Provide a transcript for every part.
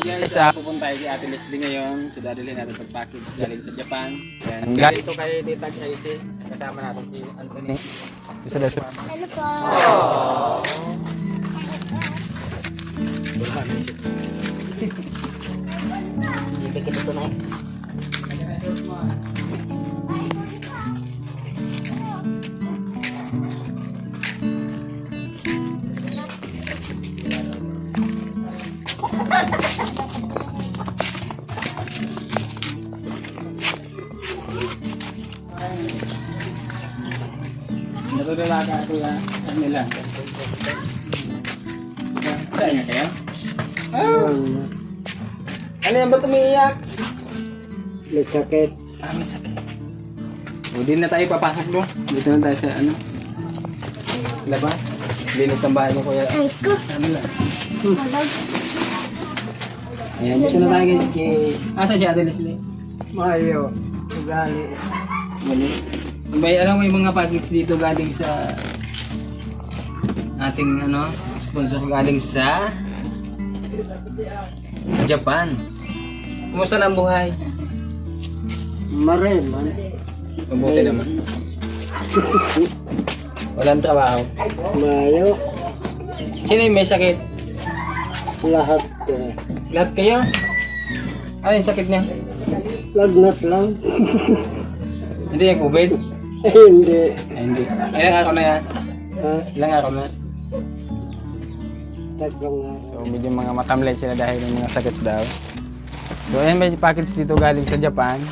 Guys, pupunta tayo si Ate Leslie ngayon. So, dadalhin natin itong package galing sa Japan. Yan. Galing ito kay Tita Gracie. Kasama natin si Anthony. Isa na siya. Hello po. Dikit ito na eh. Natutula ka ito yan. Ano nila? Saan nga kaya? Oh! Ano yan ba tumiiyak? May sakit. May sakit. O, di na tayo papasok doon. Dito na tayo sa ano? Labas. Linis ng bahay mo, kuya. Ay ko. Ano lang? Ayan, dito na tayo guys. Asa si Ate Leslie? Mayo. Ugali. Mali. Sabay, alam mo yung mga package dito galing sa ating ano, sponsor galing sa Japan. Kumusta na ang buhay? Maray man. Mabuti naman. Walang trabaho. Mayo. Sino yung may sakit? Lahat eh. Lahat kayo? Ano yung sakit niya? Lagnat lang. Hindi yung COVID? Hindi. Ay, hindi. Ilang araw na yan? Ha? Ilang araw na? Tatlong nga. So medyo mga matamlay sila dahil ng mga sakit daw. So ayan, may package dito galing sa Japan.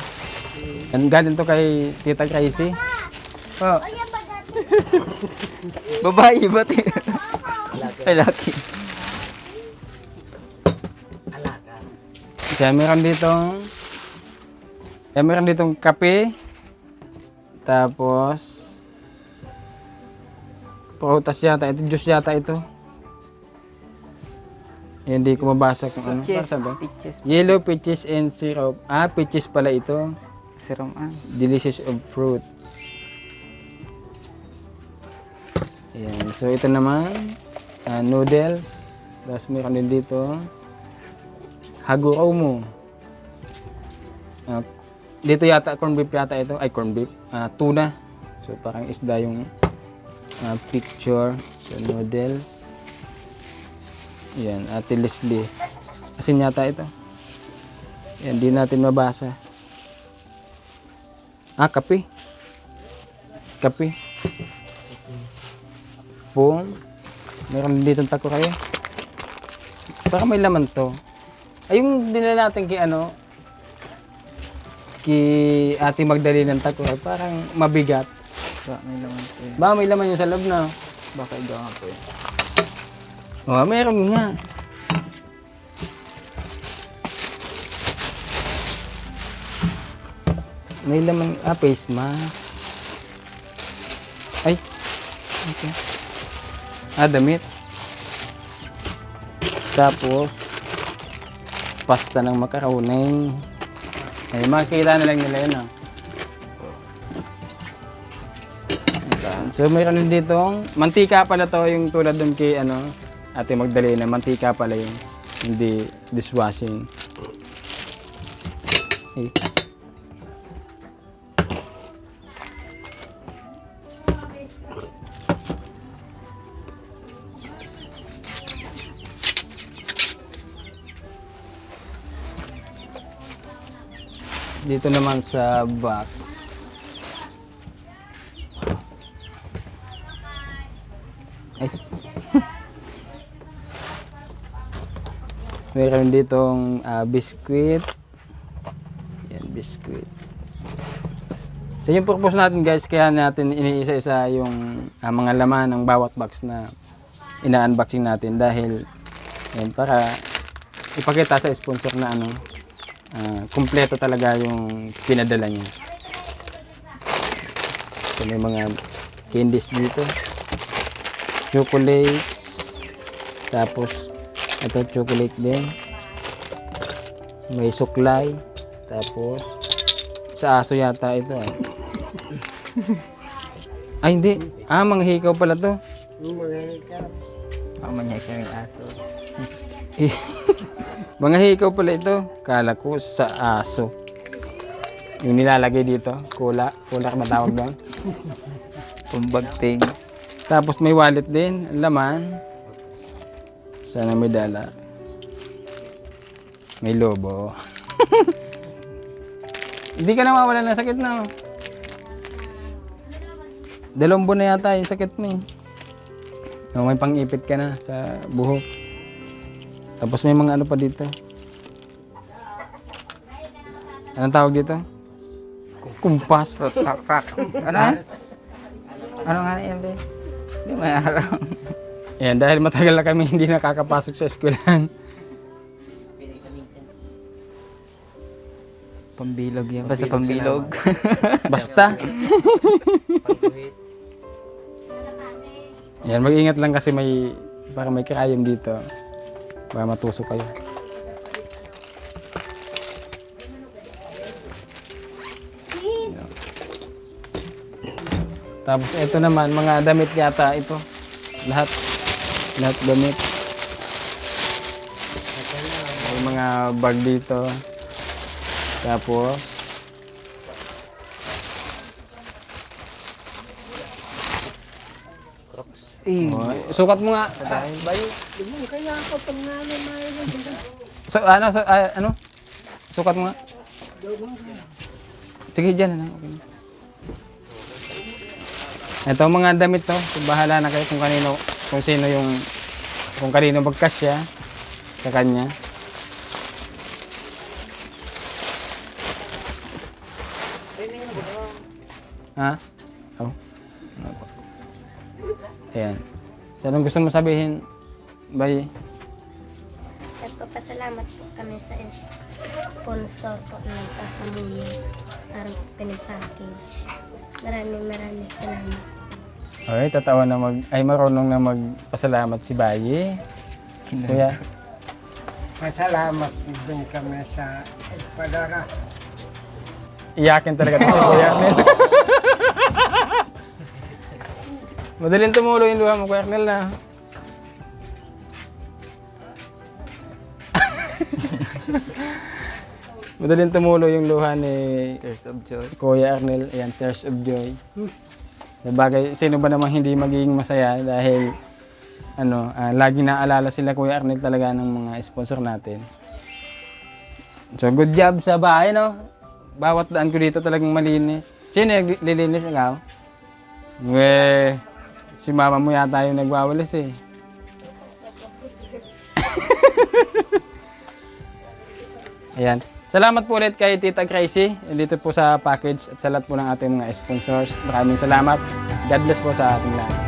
And galing to kay Tita Gracie. Oh. Babae ba? Ay, laki. So meron ditong kape. Tapos prutas yata ito, juice yata ito. Hindi ko mabasa kung ano. Peaches. Para ba? Peaches. Yellow peaches and syrup. Peaches pala ito. Serum Delicious of fruit. Ayan. So ito naman, noodles. Tapos meron din dito, Haguromo. Dito yata, corned beef yata ito. Ay, corned beef. Tuna. So parang isda yung picture. So noodles. Yan, Ate Leslie. Asin yata ito. Yan, di natin mabasa. Kape. Kape. Pong. Meron dito ng tako kayo. Parang may laman to. Ay, yung dinala natin kay ano, kay Ate Magdalena ng tako, parang mabigat. May laman po eh. Ba, may laman yung sa loob na. Baka ikaw nga po eh. Meron nga. May laman, face mask. Ay. Okay. Damit. Tapos, pasta ng macaroni. Ay, makikita na lang nila yun, So, mayroon din ditong mantika pala to, yung tulad dun kay ano, Ate Magdalena, mantika pala yun. Hindi dishwashing. Okay. Dito naman sa box. Ay. Meron ditong biscuit. Yan, biscuit. So yung purpose natin guys, kaya natin iniisa-isa yung mga laman ng bawat box na ina-unboxing natin dahil yan, para ipakita sa sponsor na ano, kumpleto talaga yung pinadala niya. So may mga candies dito, chocolates, tapos ito chocolate din, may suklay, tapos sa aso yata ito. Ay hindi, mga hikaw pala to. Mga hikaw. Mamanya ka yung aso. Mga hikaw pala ito. Kala ko sa aso. Yung nilalagay dito. Kula. Kula ka ba tawag doon? Pambagting. Tapos may wallet din. Ang laman. Sana may dala. May lobo. Hindi ka na mawala ng sakit na. 2 buwan na yata yung sakit mo eh. Oh, may pang-ipit ka na sa buhok. Tapos may mga ano pa dito. Anong tawag dito? Kumpas. Ano? Ano nga na yan, be? Hindi may araw. Yan, dahil matagal na kami hindi nakakapasok sa eskwelahan. Pambilog yan. Basta pambilog. Basta. Yan, mag-ingat lang kasi baka may karayom dito. Baka matusok kayo. Tapos ito naman, mga damit yata ito. Lahat damit. May mga bag dito. Tapos oh, sukat mo nga. Ano? Sukat mo nga. Sige, dyan. Ano? Okay. Ito mga damit to. Bahala na kayo kung kanino magkasya sa kanya. Ha? Oh. Ayan. So, anong gusto mo sabihin, Bay? Nagpapasalamat po kami sa sponsor po ng Pasamuyo para pinipackage. Maraming salamat. Okay, tatawa na marunong na magpasalamat si Bayi. Kuya, Masalamat din kami sa Espadara. iyakin talaga ito si Kuya Arnel. Madaling tumulo yung luha mo, Kuya Arnel na. Madaling tumulo yung luha ni Tears of joy. Kuya Arnel. Ayan, tears of joy. Sabagay, sino ba namang hindi magiging masaya dahil lagi naalala sila Kuya Arnel talaga ng mga sponsor natin. So, good job sa bahay, no? Bawat daan ko dito talagang malinis. Sino yung lilinis? Ikaw? Si mama mo yata yung nagwawalis eh. Ayan. Salamat po ulit kay Tita Crazy dito po sa package at sa lahat po ng ating mga sponsors. Maraming salamat. God bless po sa ating lahat.